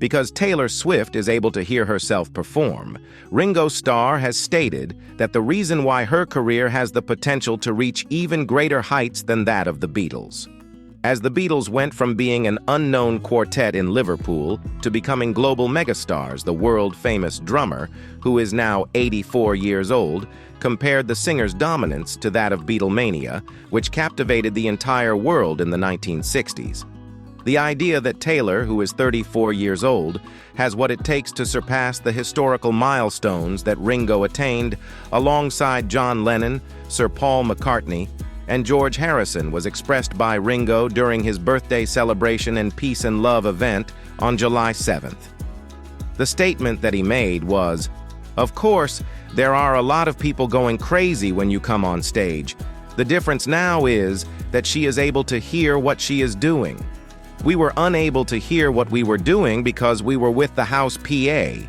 Because Taylor Swift is able to hear herself perform, Ringo Starr has stated that the reason why her career has the potential to reach even greater heights than that of the Beatles. As the Beatles went from being an unknown quartet in Liverpool to becoming global megastars, the world-famous drummer, who is now 84 years old, compared the singer's dominance to that of Beatlemania, which captivated the entire world in the 1960s. The idea that Taylor, who is 34 years old, has what it takes to surpass the historical milestones that Ringo attained alongside John Lennon, Sir Paul McCartney, and George Harrison was expressed by Ringo during his birthday celebration and Peace and Love event on July 7th. The statement that he made was, "Of course, there are a lot of people going crazy when you come on stage. The difference now is that she is able to hear what she is doing. We were unable to hear what we were doing because we were with the house PA.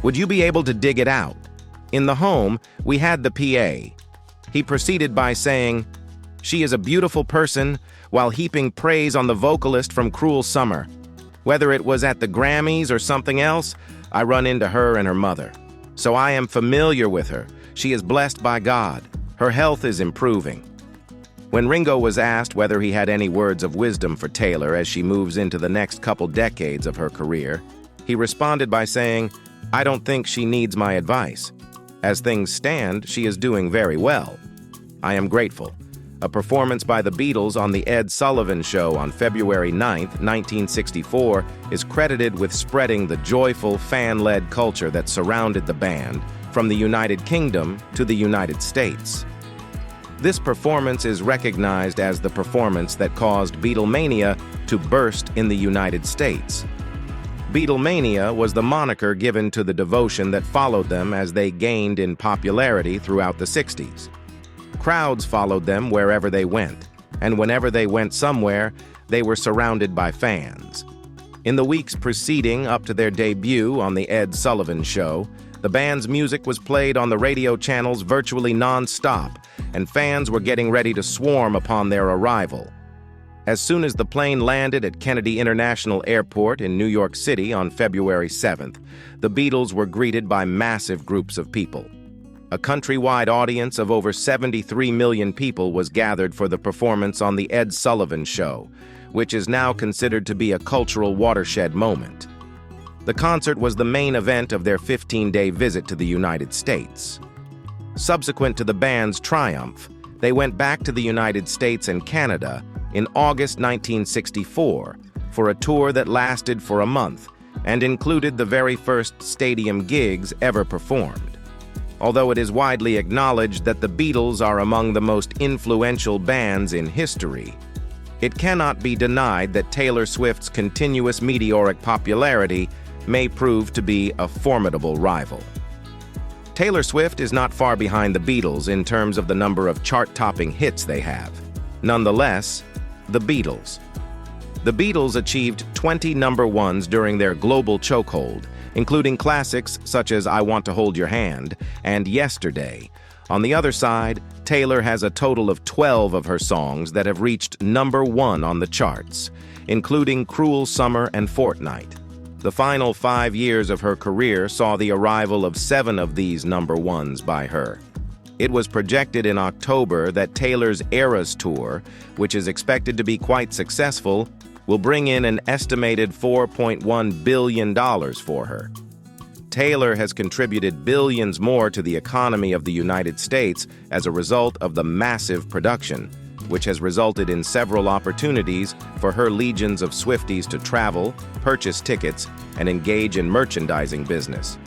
Would you be able to dig it out? In the home, we had the PA." He proceeded by saying, "She is a beautiful person," while heaping praise on the vocalist from Cruel Summer. "Whether it was at the Grammys or something else, I run into her and her mother. So I am familiar with her. She is blessed by God. Her health is improving." When Ringo was asked whether he had any words of wisdom for Taylor as she moves into the next couple decades of her career, he responded by saying, "I don't think she needs my advice. As things stand, she is doing very well. I am grateful." A performance by the Beatles on The Ed Sullivan Show on February 9, 1964, is credited with spreading the joyful, fan-led culture that surrounded the band from the United Kingdom to the United States. This performance is recognized as the performance that caused Beatlemania to burst in the United States. Beatlemania was the moniker given to the devotion that followed them as they gained in popularity throughout the 60s. Crowds followed them wherever they went, and whenever they went somewhere, they were surrounded by fans. In the weeks preceding up to their debut on The Ed Sullivan Show, the band's music was played on the radio channels virtually non-stop, and fans were getting ready to swarm upon their arrival. As soon as the plane landed at Kennedy International Airport in New York City on February 7th, the Beatles were greeted by massive groups of people. A countrywide audience of over 73 million people was gathered for the performance on The Ed Sullivan Show, which is now considered to be a cultural watershed moment. The concert was the main event of their 15-day visit to the United States. Subsequent to the band's triumph, they went back to the United States and Canada in August 1964 for a tour that lasted for a month and included the very first stadium gigs ever performed. Although it is widely acknowledged that the Beatles are among the most influential bands in history, it cannot be denied that Taylor Swift's continuous meteoric popularity may prove to be a formidable rival. Taylor Swift is not far behind the Beatles in terms of the number of chart-topping hits they have. Nonetheless, the Beatles. The Beatles achieved 20 number ones during their global chokehold, including classics such as I Want to Hold Your Hand and Yesterday. On the other side, Taylor has a total of 12 of her songs that have reached number one on the charts, including Cruel Summer and Fortnight. The final 5 years of her career saw the arrival of 7 of these number ones by her. It was projected in October that Taylor's Eras Tour, which is expected to be quite successful, will bring in an estimated $4.1 billion for her. Taylor has contributed billions more to the economy of the United States as a result of the massive production, which has resulted in several opportunities for her legions of Swifties to travel, purchase tickets, and engage in merchandising business.